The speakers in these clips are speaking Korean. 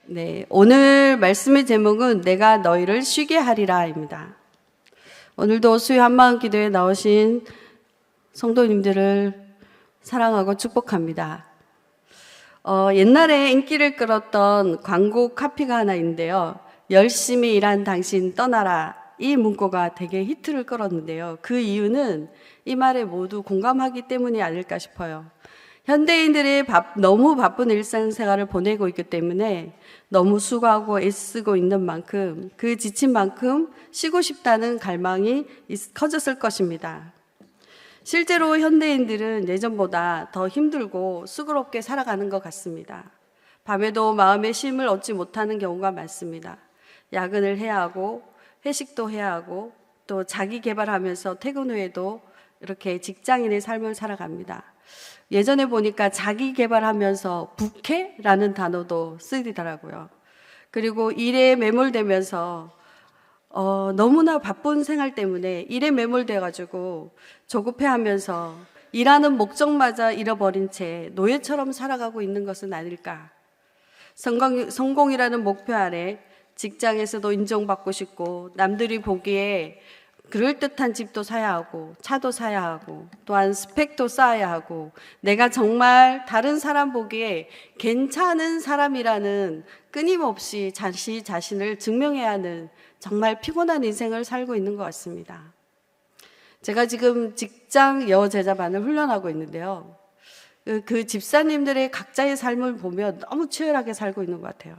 네, 오늘 말씀의 제목은 내가 너희를 쉬게 하리라입니다. 오늘도 수요 한마음 기도에 나오신 성도님들을 사랑하고 축복합니다. 옛날에 인기를 끌었던 광고 카피가 하나 있는데요. 열심히 일한 당신 떠나라. 이 문구가 되게 히트를 끌었는데요. 그 이유는 이 말에 모두 공감하기 때문이 아닐까 싶어요. 현대인들이 너무 바쁜 일상생활을 보내고 있기 때문에 너무 수고하고 애쓰고 있는 만큼 그 지친 만큼 쉬고 싶다는 갈망이 커졌을 것입니다. 실제로 현대인들은 예전보다 더 힘들고 수고롭게 살아가는 것 같습니다. 밤에도 마음의 쉼을 얻지 못하는 경우가 많습니다. 야근을 해야 하고 회식도 해야 하고 또 자기 개발하면서 퇴근 후에도 이렇게 직장인의 삶을 살아갑니다. 예전에 보니까 자기 개발하면서 부캐라는 단어도 쓰이더라고요. 그리고 일에 매몰되면서 너무나 바쁜 생활 때문에 일에 매몰돼가지고 조급해하면서 일하는 목적마저 잃어버린 채 노예처럼 살아가고 있는 것은 아닐까. 성공이라는 목표 아래 직장에서도 인정받고 싶고 남들이 보기에 그럴듯한 집도 사야 하고 차도 사야 하고 또한 스펙도 쌓아야 하고 내가 정말 다른 사람 보기에 괜찮은 사람이라는 끊임없이 자신을 증명해야 하는 정말 피곤한 인생을 살고 있는 것 같습니다. 제가 지금 직장 여제자반을 훈련하고 있는데요. 그 집사님들의 각자의 삶을 보면 너무 치열하게 살고 있는 것 같아요.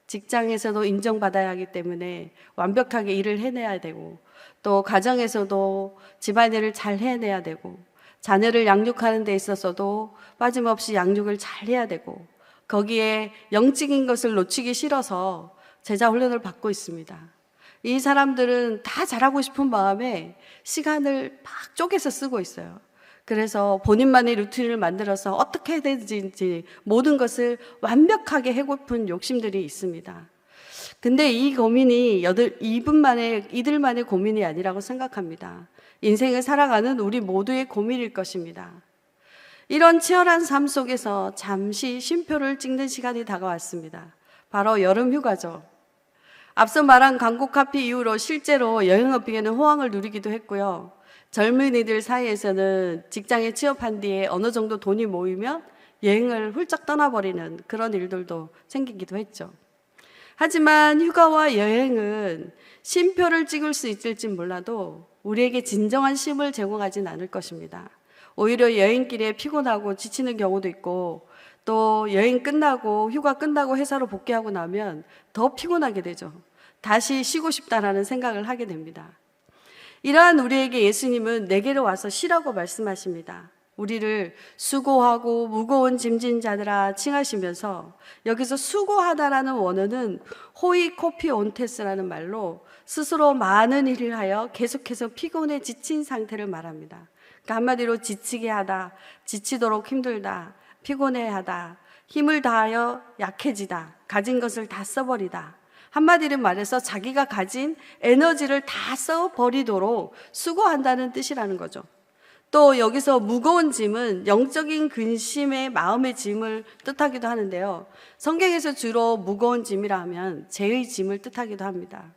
직장에서도 인정받아야 하기 때문에 완벽하게 일을 해내야 되고 또 가정에서도 집안일을 잘 해내야 되고 자녀를 양육하는 데 있어서도 빠짐없이 양육을 잘 해야 되고 거기에 영적인 것을 놓치기 싫어서 제자 훈련을 받고 있습니다. 이 사람들은 다 잘하고 싶은 마음에 시간을 막 쪼개서 쓰고 있어요. 그래서 본인만의 루틴을 만들어서 어떻게 해야 되는지 모든 것을 완벽하게 해고픈 욕심들이 있습니다. 근데 이 고민이 이들만의 고민이 아니라고 생각합니다. 인생을 살아가는 우리 모두의 고민일 것입니다. 이런 치열한 삶 속에서 잠시 쉼표를 찍는 시간이 다가왔습니다. 바로 여름 휴가죠. 앞서 말한 광고 카피 이후로 실제로 여행업계는 호황을 누리기도 했고요. 젊은이들 사이에서는 직장에 취업한 뒤에 어느 정도 돈이 모이면 여행을 훌쩍 떠나버리는 그런 일들도 생기기도 했죠. 하지만 휴가와 여행은 쉼표를 찍을 수 있을지 몰라도 우리에게 진정한 쉼을 제공하진 않을 것입니다. 오히려 여행길에 피곤하고 지치는 경우도 있고 또 여행 끝나고 휴가 끝나고 회사로 복귀하고 나면 더 피곤하게 되죠. 다시 쉬고 싶다라는 생각을 하게 됩니다. 이러한 우리에게 예수님은 내게로 와서 쉬라고 말씀하십니다. 우리를 수고하고 무거운 짐진 자들아 칭하시면서 여기서 수고하다라는 원어는 호이코피온테스라는 말로 스스로 많은 일을 하여 계속해서 피곤해 지친 상태를 말합니다. 그러니까 한마디로 지치게 하다, 지치도록 힘들다, 피곤해하다, 힘을 다하여 약해지다, 가진 것을 다 써버리다. 한마디로 말해서 자기가 가진 에너지를 다 써버리도록 수고한다는 뜻이라는 거죠. 또 여기서 무거운 짐은 영적인 근심의 마음의 짐을 뜻하기도 하는데요. 성경에서 주로 무거운 짐이라 하면 죄의 짐을 뜻하기도 합니다.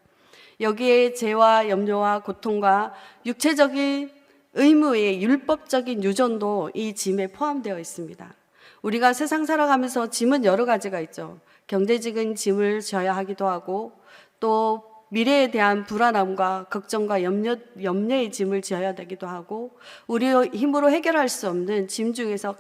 여기에 죄와 염려와 고통과 육체적인 의무의 율법적인 유전도 이 짐에 포함되어 있습니다. 우리가 세상 살아가면서 짐은 여러 가지가 있죠. 경제적인 짐을 져야 하기도 하고 또 미래에 대한 불안함과 걱정과 염려의 짐을 지어야 되기도 하고 우리의 힘으로 해결할 수 없는 짐 중에서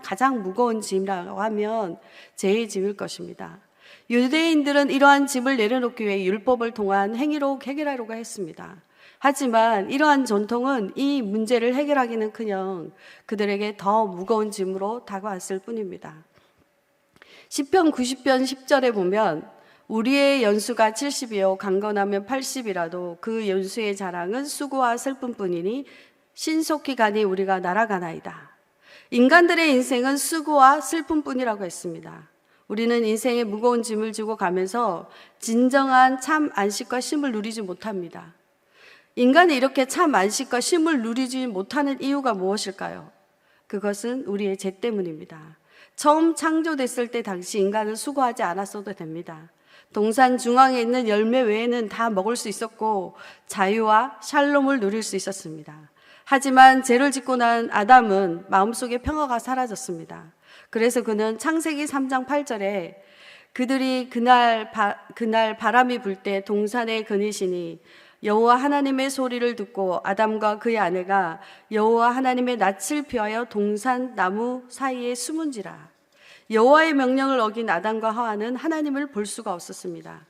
가장 무거운 짐이라고 하면 죄의 짐일 것입니다. 유대인들은 이러한 짐을 내려놓기 위해 율법을 통한 행위로 해결하려고 했습니다. 하지만 이러한 전통은 이 문제를 해결하기는커녕 그들에게 더 무거운 짐으로 다가왔을 뿐입니다. 시편 90편 10절에 보면 우리의 연수가 70이요 강건하면 80이라도 그 연수의 자랑은 수고와 슬픔뿐이니 신속히 가니 우리가 날아가나이다. 인간들의 인생은 수고와 슬픔뿐이라고 했습니다. 우리는 인생의 무거운 짐을 지고 가면서 진정한 참 안식과 쉼을 누리지 못합니다. 인간이 이렇게 참 안식과 쉼을 누리지 못하는 이유가 무엇일까요? 그것은 우리의 죄 때문입니다. 처음 창조됐을 때 당시 인간은 수고하지 않았어도 됩니다. 동산 중앙에 있는 열매 외에는 다 먹을 수 있었고 자유와 샬롬을 누릴 수 있었습니다. 하지만 죄를 짓고 난 아담은 마음속에 평화가 사라졌습니다. 그래서 그는 창세기 3장 8절에 그들이 그날 바람이 불 때 동산에 거니시니 여호와 하나님의 소리를 듣고 아담과 그의 아내가 여호와 하나님의 낯을 피하여 동산 나무 사이에 숨은지라. 여호와의 명령을 어긴 아담과 하와는 하나님을 볼 수가 없었습니다.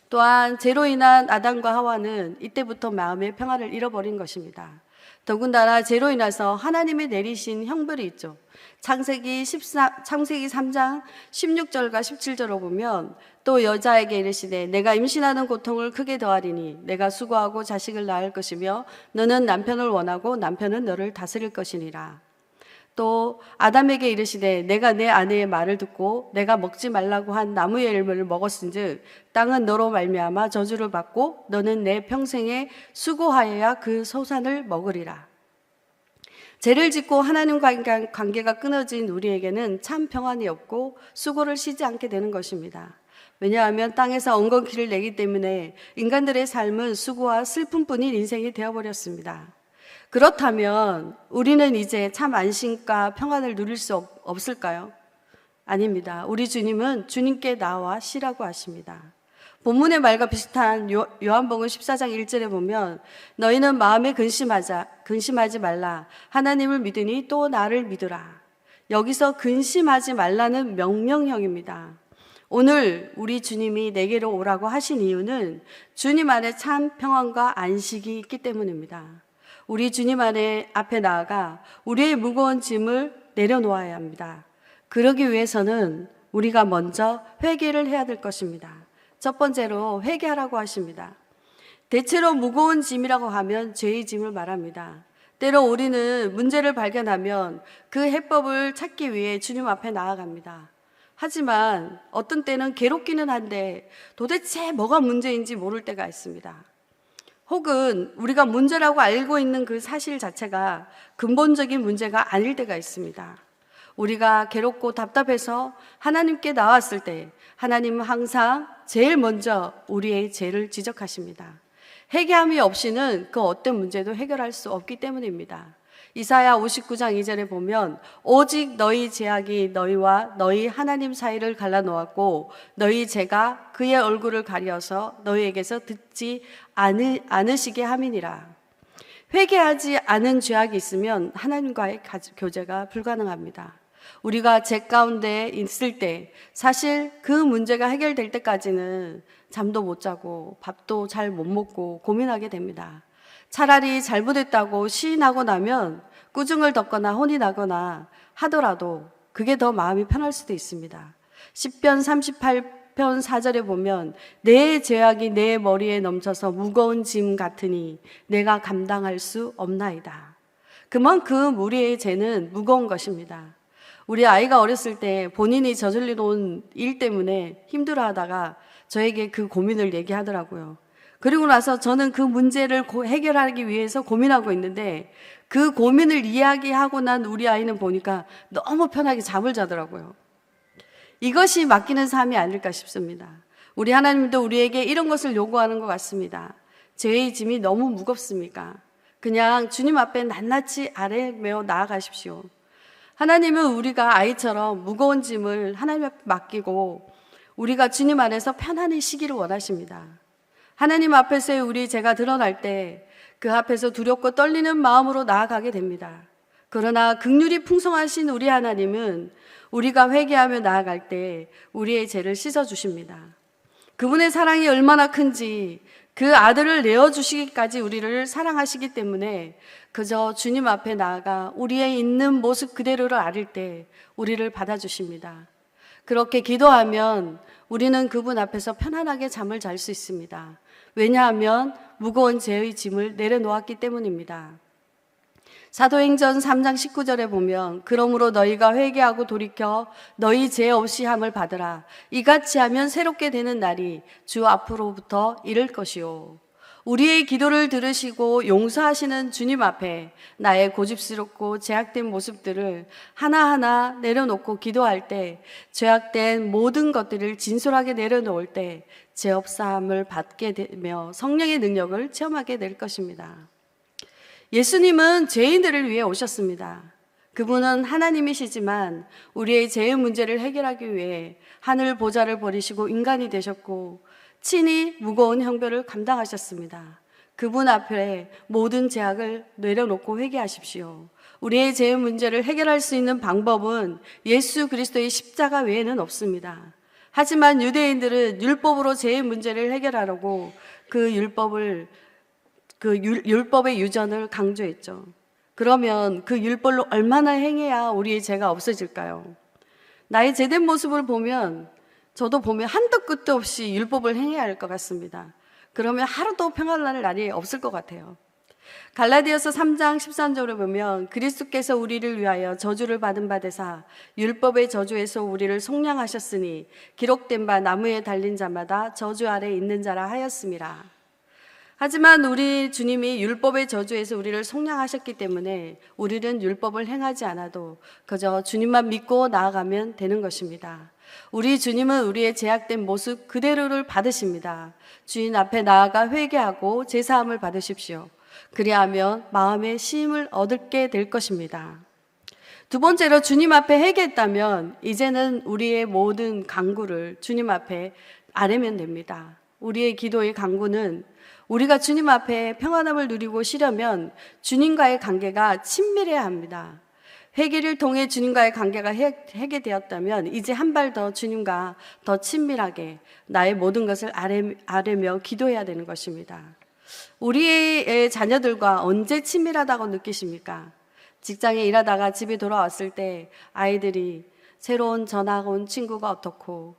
또한 죄로 인한 아담과 하와는 이때부터 마음의 평화를 잃어버린 것입니다. 더군다나 죄로 인해서 하나님이 내리신 형벌이 있죠. 창세기 3장 16절과 17절을 보면 또 여자에게 이르시되 내가 임신하는 고통을 크게 더하리니 내가 수고하고 자식을 낳을 것이며 너는 남편을 원하고 남편은 너를 다스릴 것이니라. 또 아담에게 이르시되 내가 내 아내의 말을 듣고 내가 먹지 말라고 한 나무의 열매를 먹었은즉 땅은 너로 말미암아 저주를 받고 너는 내 평생에 수고하여야 그 소산을 먹으리라. 죄를 짓고 하나님과 관계가 끊어진 우리에게는 참 평안이 없고 수고를 쉬지 않게 되는 것입니다. 왜냐하면 땅에서 엉겅퀴를 내기 때문에 인간들의 삶은 수고와 슬픔뿐인 인생이 되어버렸습니다. 그렇다면 우리는 이제 참 안심과 평안을 누릴 수 없을까요? 아닙니다. 우리 주님은 주님께 나와 쉬라고 하십니다. 본문의 말과 비슷한 요한복음 14장 1절에 보면 너희는 마음에 근심하지 말라. 하나님을 믿으니 또 나를 믿으라. 여기서 근심하지 말라는 명령형입니다. 오늘 우리 주님이 내게로 오라고 하신 이유는 주님 안에 참 평안과 안식이 있기 때문입니다. 우리 주님 앞에 나아가 우리의 무거운 짐을 내려놓아야 합니다. 그러기 위해서는 우리가 먼저 회개를 해야 될 것입니다. 첫 번째로 회개하라고 하십니다. 대체로 무거운 짐이라고 하면 죄의 짐을 말합니다. 때로 우리는 문제를 발견하면 그 해법을 찾기 위해 주님 앞에 나아갑니다. 하지만 어떤 때는 괴롭기는 한데 도대체 뭐가 문제인지 모를 때가 있습니다. 혹은 우리가 문제라고 알고 있는 그 사실 자체가 근본적인 문제가 아닐 때가 있습니다. 우리가 괴롭고 답답해서 하나님께 나왔을 때 하나님은 항상 제일 먼저 우리의 죄를 지적하십니다. 회개함이 없이는 그 어떤 문제도 해결할 수 없기 때문입니다. 이사야 59장 2절에 보면 오직 너희 죄악이 너희와 너희 하나님 사이를 갈라놓았고 너희 죄가 그의 얼굴을 가려서 너희에게서 듣지 않으시게 함이니라. 회개하지 않은 죄악이 있으면 하나님과의 교제가 불가능합니다. 우리가 죄 가운데 있을 때 사실 그 문제가 해결될 때까지는 잠도 못 자고 밥도 잘 못 먹고 고민하게 됩니다. 차라리 잘못했다고 시인하고 나면 꾸중을 덮거나 혼이 나거나 하더라도 그게 더 마음이 편할 수도 있습니다. 시편 38편 4절에 보면 내 죄악이 내 머리에 넘쳐서 무거운 짐 같으니 내가 감당할 수 없나이다. 그만큼 우리의 죄는 무거운 것입니다. 우리 아이가 어렸을 때 본인이 저질러 놓은 일 때문에 힘들어하다가 저에게 그 고민을 얘기하더라고요. 그리고 나서 저는 그 문제를 해결하기 위해서 고민하고 있는데 그 고민을 이야기하고 난 우리 아이는 보니까 너무 편하게 잠을 자더라고요. 이것이 맡기는 삶이 아닐까 싶습니다. 우리 하나님도 우리에게 이런 것을 요구하는 것 같습니다. 죄의 짐이 너무 무겁습니까? 그냥 주님 앞에 낱낱이 아뢰며 나아가십시오. 하나님은 우리가 아이처럼 무거운 짐을 하나님 앞에 맡기고 우리가 주님 안에서 편안히 쉬기를 원하십니다. 하나님 앞에서의 우리 죄가 드러날 때 그 앞에서 두렵고 떨리는 마음으로 나아가게 됩니다. 그러나 긍휼이 풍성하신 우리 하나님은 우리가 회개하며 나아갈 때 우리의 죄를 씻어주십니다. 그분의 사랑이 얼마나 큰지 그 아들을 내어주시기까지 우리를 사랑하시기 때문에 그저 주님 앞에 나아가 우리의 있는 모습 그대로를 아릴 때 우리를 받아주십니다. 그렇게 기도하면 우리는 그분 앞에서 편안하게 잠을 잘 수 있습니다. 왜냐하면 무거운 죄의 짐을 내려놓았기 때문입니다. 사도행전 3장 19절에 보면 그러므로 너희가 회개하고 돌이켜 너희 죄 없이 함을 받으라. 이같이 하면 새롭게 되는 날이 주 앞으로부터 이를 것이요. 우리의 기도를 들으시고 용서하시는 주님 앞에 나의 고집스럽고 제약된 모습들을 하나하나 내려놓고 기도할 때, 죄악된 모든 것들을 진솔하게 내려놓을 때 죄업사함을 받게 되며 성령의 능력을 체험하게 될 것입니다. 예수님은 죄인들을 위해 오셨습니다. 그분은 하나님이시지만 우리의 죄의 문제를 해결하기 위해 하늘 보좌를 버리시고 인간이 되셨고 친히 무거운 형벌을 감당하셨습니다. 그분 앞에 모든 죄악을 내려놓고 회개하십시오. 우리의 죄의 문제를 해결할 수 있는 방법은 예수 그리스도의 십자가 외에는 없습니다. 하지만 유대인들은 율법으로 죄의 문제를 해결하려고 그 율법의 유전을 강조했죠. 그러면 그 율법로 얼마나 행해야 우리의 죄가 없어질까요? 나의 죄된 모습을 보면, 저도 보면 한도 끝도 없이 율법을 행해야 할 것 같습니다. 그러면 하루도 평안할 날이 없을 것 같아요. 갈라디아서 3장 13절을 보면 그리스도께서 우리를 위하여 저주를 받은 바 되사 율법의 저주에서 우리를 속량하셨으니 기록된 바 나무에 달린 자마다 저주 아래 있는 자라 하였음이라. 하지만 우리 주님이 율법의 저주에서 우리를 속량하셨기 때문에 우리는 율법을 행하지 않아도 그저 주님만 믿고 나아가면 되는 것입니다. 우리 주님은 우리의 제약된 모습 그대로를 받으십니다. 주인 앞에 나아가 회개하고 제사함을 받으십시오. 그리하면 마음의 쉼을 얻게 될 것입니다. 두 번째로 주님 앞에 회개했다면 이제는 우리의 모든 간구를 주님 앞에 아뢰면 됩니다. 우리의 기도의 간구는 우리가 주님 앞에 평안함을 누리고 쉬려면 주님과의 관계가 친밀해야 합니다. 회개를 통해 주님과의 관계가 해결되었다면 이제 한 발 더 주님과 더 친밀하게 나의 모든 것을 아뢰며 기도해야 되는 것입니다. 우리의 자녀들과 언제 친밀하다고 느끼십니까? 직장에 일하다가 집에 돌아왔을 때 아이들이 새로운 전학 온 친구가 어떻고,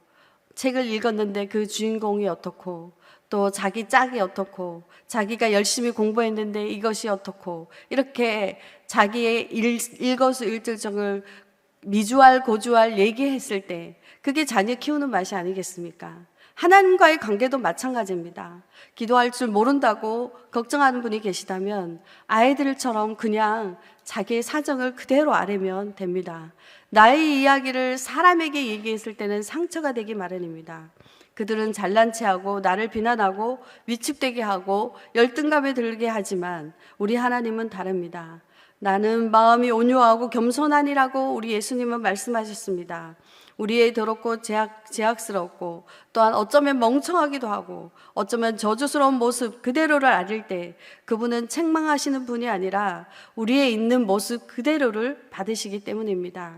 책을 읽었는데 그 주인공이 어떻고, 또 자기 짝이 어떻고, 자기가 열심히 공부했는데 이것이 어떻고, 이렇게 자기의 일거수일투족을 미주알 고주알 얘기했을 때 그게 자녀 키우는 맛이 아니겠습니까? 하나님과의 관계도 마찬가지입니다. 기도할 줄 모른다고 걱정하는 분이 계시다면 아이들처럼 그냥 자기의 사정을 그대로 아뢰면 됩니다. 나의 이야기를 사람에게 얘기했을 때는 상처가 되기 마련입니다. 그들은 잘난 체하고 나를 비난하고 위축되게 하고 열등감에 들게 하지만 우리 하나님은 다릅니다. 나는 마음이 온유하고 겸손하니라고 우리 예수님은 말씀하셨습니다. 우리의 더럽고 제약스럽고 또한 어쩌면 멍청하기도 하고 어쩌면 저주스러운 모습 그대로를 아릴 때 그분은 책망하시는 분이 아니라 우리의 있는 모습 그대로를 받으시기 때문입니다.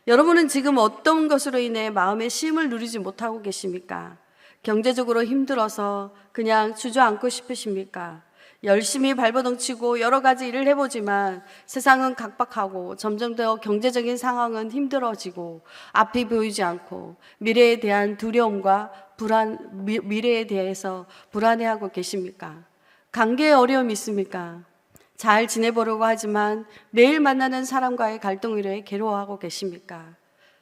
여러분은 지금 어떤 것으로 인해 마음의 쉼을 누리지 못하고 계십니까? 경제적으로 힘들어서 그냥 주저앉고 싶으십니까? 열심히 발버둥치고 여러 가지 일을 해보지만 세상은 각박하고 점점 더 경제적인 상황은 힘들어지고 앞이 보이지 않고 미래에 대한 두려움과 미래에 대해서 불안해하고 계십니까? 관계에 어려움이 있습니까? 잘 지내보려고 하지만 매일 만나는 사람과의 갈등으로 괴로워하고 계십니까?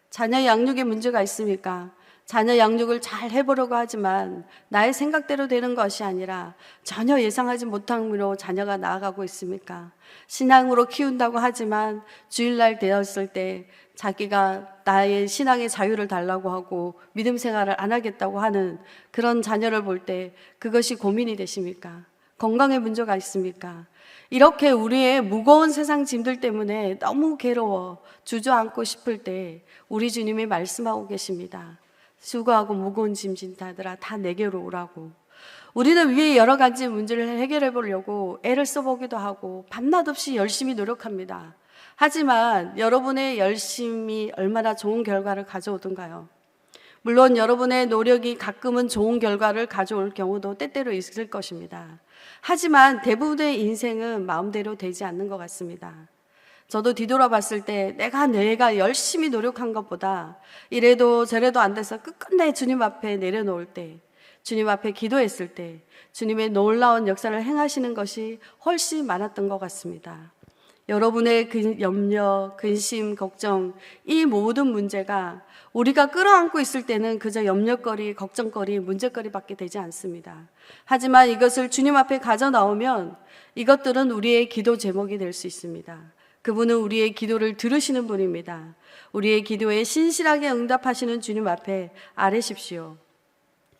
자녀 양육에 문제가 있습니까? 자녀 양육을 잘 해보려고 하지만 나의 생각대로 되는 것이 아니라 전혀 예상하지 못한 으로 자녀가 나아가고 있습니까? 신앙으로 키운다고 하지만 주일날 되었을 때 자기가 나의 신앙의 자유를 달라고 하고 믿음 생활을 안 하겠다고 하는 그런 자녀를 볼 때 그것이 고민이 되십니까? 건강에 문제가 있습니까? 이렇게 우리의 무거운 세상 짐들 때문에 너무 괴로워 주저앉고 싶을 때 우리 주님이 말씀하고 계십니다. 수고하고 무거운 짐 진 자들아 다 내게로 오라고. 우리는 위에 여러 가지 문제를 해결해 보려고 애를 써보기도 하고 밤낮 없이 열심히 노력합니다. 하지만 여러분의 열심이 얼마나 좋은 결과를 가져오던가요? 물론 여러분의 노력이 가끔은 좋은 결과를 가져올 경우도 때때로 있을 것입니다. 하지만 대부분의 인생은 마음대로 되지 않는 것 같습니다. 저도 뒤돌아봤을 때 내가 열심히 노력한 것보다 이래도 저래도 안 돼서 끝끝내 주님 앞에 내려놓을 때, 주님 앞에 기도했을 때 주님의 놀라운 역사를 행하시는 것이 훨씬 많았던 것 같습니다. 여러분의 염려, 근심, 걱정, 이 모든 문제가 우리가 끌어안고 있을 때는 그저 염려거리, 걱정거리, 문제거리밖에 되지 않습니다. 하지만 이것을 주님 앞에 가져 나오면 이것들은 우리의 기도 제목이 될 수 있습니다. 그분은 우리의 기도를 들으시는 분입니다. 우리의 기도에 신실하게 응답하시는 주님 앞에 아뢰십시오.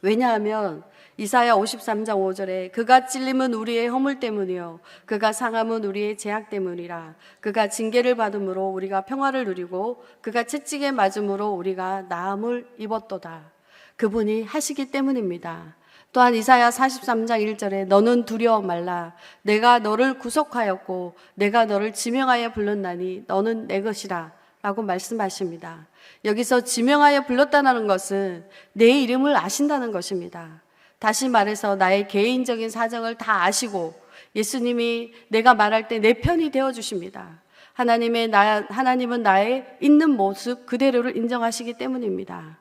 왜냐하면 이사야 53장 5절에 그가 찔림은 우리의 허물 때문이요 그가 상함은 우리의 죄악 때문이라. 그가 징계를 받음으로 우리가 평화를 누리고 그가 채찍에 맞음으로 우리가 나음을 입었도다. 그분이 하시기 때문입니다. 또한 이사야 43장 1절에 너는 두려워 말라. 내가 너를 구속하였고 내가 너를 지명하여 불렀나니 너는 내 것이라 라고 말씀하십니다. 여기서 지명하여 불렀다는 것은 내 이름을 아신다는 것입니다. 다시 말해서 나의 개인적인 사정을 다 아시고 예수님이 내가 말할 때 내 편이 되어주십니다. 하나님은 나의 있는 모습 그대로를 인정하시기 때문입니다.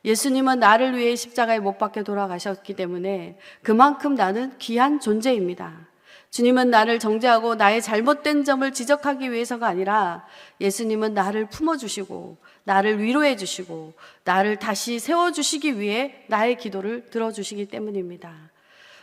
예수님은 나를 위해 십자가에 못 박혀 돌아가셨기 때문에 그만큼 나는 귀한 존재입니다. 주님은 나를 정죄하고 나의 잘못된 점을 지적하기 위해서가 아니라 예수님은 나를 품어주시고 나를 위로해 주시고 나를 다시 세워주시기 위해 나의 기도를 들어주시기 때문입니다.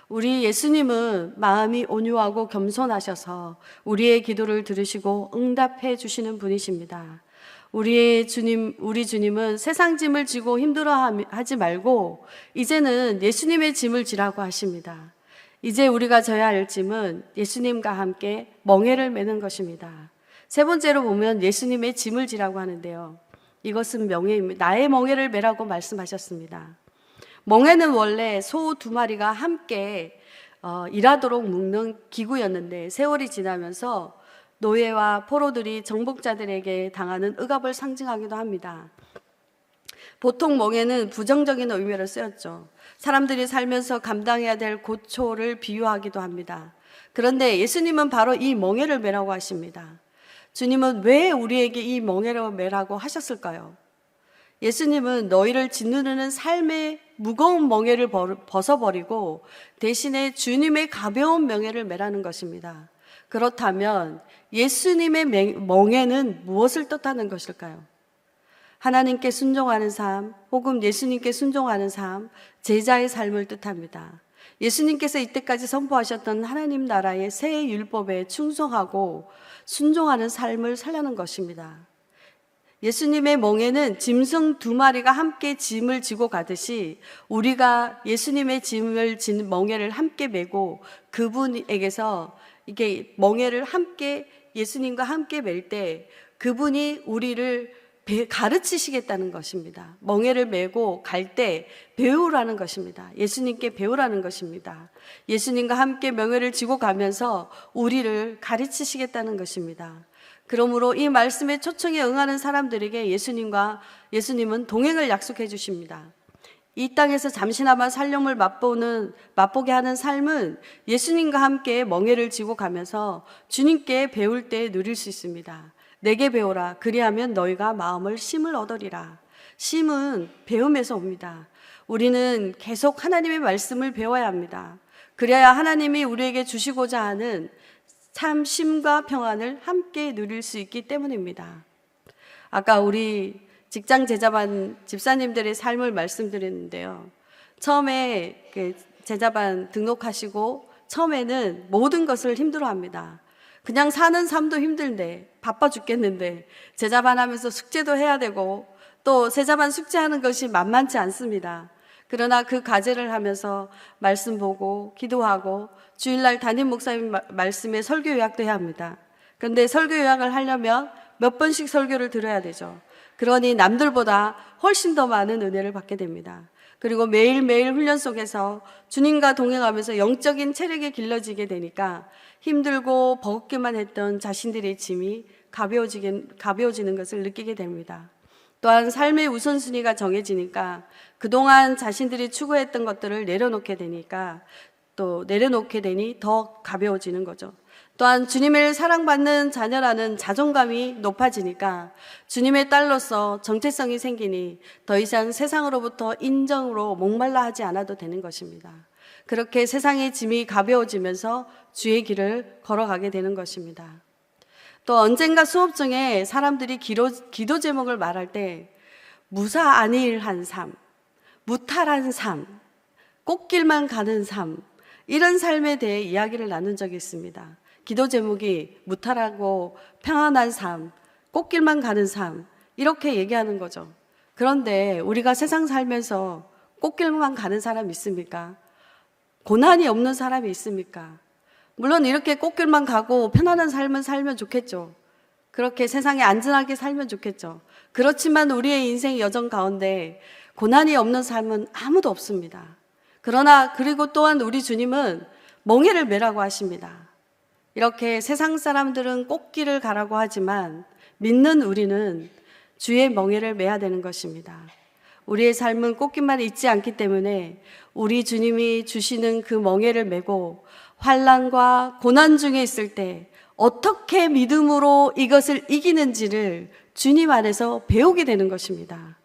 우리 예수님은 마음이 온유하고 겸손하셔서 우리의 기도를 들으시고 응답해 주시는 분이십니다. 우리 주님은 세상 짐을 지고 힘들어하지 말고 이제는 예수님의 짐을 지라고 하십니다. 이제 우리가 져야 할 짐은 예수님과 함께 멍에를 메는 것입니다. 세 번째로 보면 예수님의 짐을 지라고 하는데요. 이것은 명예입니다. 나의 멍에를 메라고 말씀하셨습니다. 멍에는 원래 소 2마리가 함께 일하도록 묶는 기구였는데 세월이 지나면서 노예와 포로들이 정복자들에게 당하는 억압을 상징하기도 합니다. 보통 멍에는 부정적인 의미로 쓰였죠. 사람들이 살면서 감당해야 될 고초를 비유하기도 합니다. 그런데 예수님은 바로 이 멍에를 메라고 하십니다. 주님은 왜 우리에게 이 멍에를 메라고 하셨을까요? 예수님은 너희를 짓누르는 삶의 무거운 멍에를 벗어버리고 대신에 주님의 가벼운 멍에를 메라는 것입니다. 그렇다면 예수님의 멍에는 무엇을 뜻하는 것일까요? 하나님께 순종하는 삶, 혹은 예수님께 순종하는 삶, 제자의 삶을 뜻합니다. 예수님께서 이때까지 선포하셨던 하나님 나라의 새 율법에 충성하고 순종하는 삶을 살라는 것입니다. 예수님의 멍에는 짐승 2마리가 함께 짐을 지고 가듯이 우리가 예수님의 짐을 진 멍에를 함께 메고 그분에게서 이게 멍에를 함께 예수님과 함께 멜 때 그분이 우리를 가르치시겠다는 것입니다. 멍에를 메고 갈 때 배우라는 것입니다. 예수님께 배우라는 것입니다. 예수님과 함께 멍에를 지고 가면서 우리를 가르치시겠다는 것입니다. 그러므로 이 말씀의 초청에 응하는 사람들에게 예수님은 동행을 약속해 주십니다. 이 땅에서 잠시나마 살림을 맛보게 하는 삶은 예수님과 함께 멍에를 지고 가면서 주님께 배울 때 누릴 수 있습니다. 내게 배우라. 그리하면 너희가 마음을 쉼을 얻으리라. 쉼은 배움에서 옵니다. 우리는 계속 하나님의 말씀을 배워야 합니다. 그래야 하나님이 우리에게 주시고자 하는 참 쉼과 평안을 함께 누릴 수 있기 때문입니다. 아까 우리 직장 제자반 집사님들의 삶을 말씀드렸는데요. 처음에 제자반 등록하시고 처음에는 모든 것을 힘들어합니다. 그냥 사는 삶도 힘든데 바빠 죽겠는데 제자반 하면서 숙제도 해야 되고 또 세자반 숙제하는 것이 만만치 않습니다. 그러나 그 과제를 하면서 말씀 보고 기도하고 주일날 담임 목사님 말씀에 설교 요약도 해야 합니다. 그런데 설교 요약을 하려면 몇 번씩 설교를 들어야 되죠. 그러니 남들보다 훨씬 더 많은 은혜를 받게 됩니다. 그리고 매일매일 훈련 속에서 주님과 동행하면서 영적인 체력이 길러지게 되니까 힘들고 버겁기만 했던 자신들의 짐이 가벼워지는 것을 느끼게 됩니다. 또한 삶의 우선순위가 정해지니까 그동안 자신들이 추구했던 것들을 내려놓게 되니 더 가벼워지는 거죠. 또한 주님을 사랑받는 자녀라는 자존감이 높아지니까 주님의 딸로서 정체성이 생기니 더 이상 세상으로부터 인정으로 목말라 하지 않아도 되는 것입니다. 그렇게 세상의 짐이 가벼워지면서 주의 길을 걸어가게 되는 것입니다. 또 언젠가 수업 중에 사람들이 기도 제목을 말할 때 무사안일한 삶, 무탈한 삶, 꽃길만 가는 삶, 이런 삶에 대해 이야기를 나눈 적이 있습니다. 기도 제목이 무탈하고 평안한 삶, 꽃길만 가는 삶, 이렇게 얘기하는 거죠. 그런데 우리가 세상 살면서 꽃길만 가는 사람이 있습니까? 고난이 없는 사람이 있습니까? 물론 이렇게 꽃길만 가고 편안한 삶을 살면 좋겠죠. 그렇게 세상에 안전하게 살면 좋겠죠. 그렇지만 우리의 인생 여정 가운데 고난이 없는 삶은 아무도 없습니다. 그러나 그리고 또한 우리 주님은 멍에를 매라고 하십니다. 이렇게 세상 사람들은 꽃길을 가라고 하지만 믿는 우리는 주의 멍에를 매야 되는 것입니다. 우리의 삶은 꽃길만 있지 않기 때문에 우리 주님이 주시는 그 멍에를 메고 환난과 고난 중에 있을 때 어떻게 믿음으로 이것을 이기는지를 주님 안에서 배우게 되는 것입니다.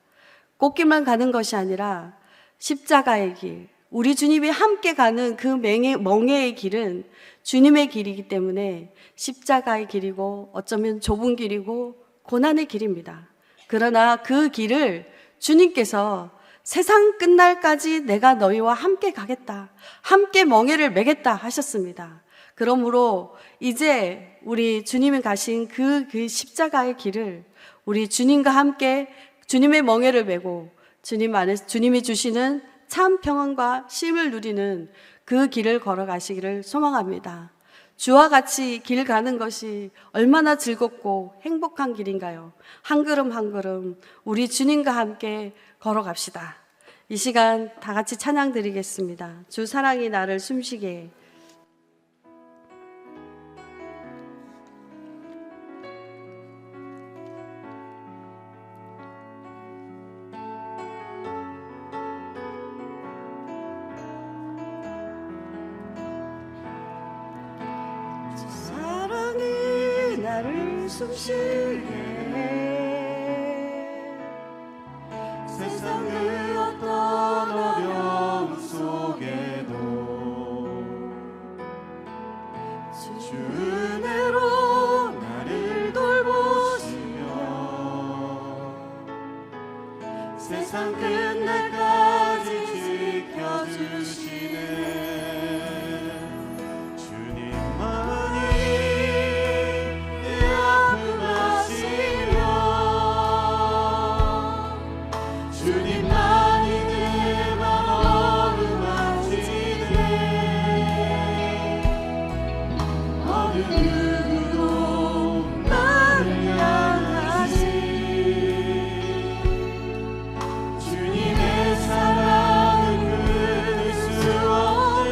꽃길만 가는 것이 아니라 십자가의 길, 우리 주님이 함께 가는 그 멍에의 길은 주님의 길이기 때문에 십자가의 길이고 어쩌면 좁은 길이고 고난의 길입니다. 그러나 그 길을 주님께서 세상 끝날까지 내가 너희와 함께 가겠다, 함께 멍에를 매겠다 하셨습니다. 그러므로 이제 우리 주님이 가신 그 십자가의 길을 우리 주님과 함께 주님의 멍에를 메고 주님 안에서 주님이 주시는 참 평안과 쉼을 누리는 그 길을 걸어가시기를 소망합니다. 주와 같이 길 가는 것이 얼마나 즐겁고 행복한 길인가요? 한 걸음 한 걸음 우리 주님과 함께 걸어갑시다. 이 시간 다 같이 찬양 드리겠습니다. 주 사랑이 나를 숨쉬게 해. 숨쉬게 세상 그 어떤 어려움 속에도 주 은혜로 나를 돌보시며 세상 끝날까지 지켜주시네. 주님의 사랑은 끊을 수 없네.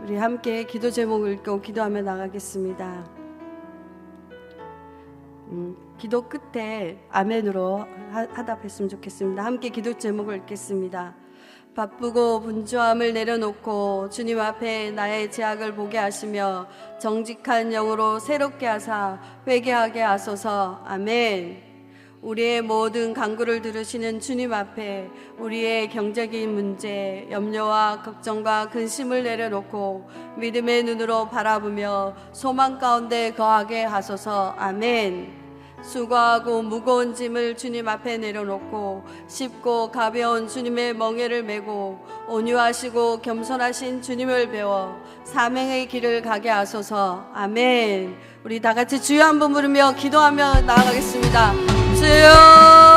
우리 함께 기도 제목을 읽고 기도하며 나가겠습니다. 기도 끝에 아멘으로 하답했으면 좋겠습니다. 함께 기도 제목을 읽겠습니다. 바쁘고 분주함을 내려놓고 주님 앞에 나의 죄악을 보게 하시며 정직한 영으로 새롭게 하사 회개하게 하소서. 아멘. 우리의 모든 간구를 들으시는 주님 앞에 우리의 경제적인 문제, 염려와 걱정과 근심을 내려놓고 믿음의 눈으로 바라보며 소망 가운데 거하게 하소서. 아멘. 수고하고 무거운 짐을 주님 앞에 내려놓고 쉽고 가벼운 주님의 멍에를 메고 온유하시고 겸손하신 주님을 배워 사명의 길을 가게 하소서. 아멘. 우리 다 같이 주여 한번 부르며 기도하며 나아가겠습니다. 주여.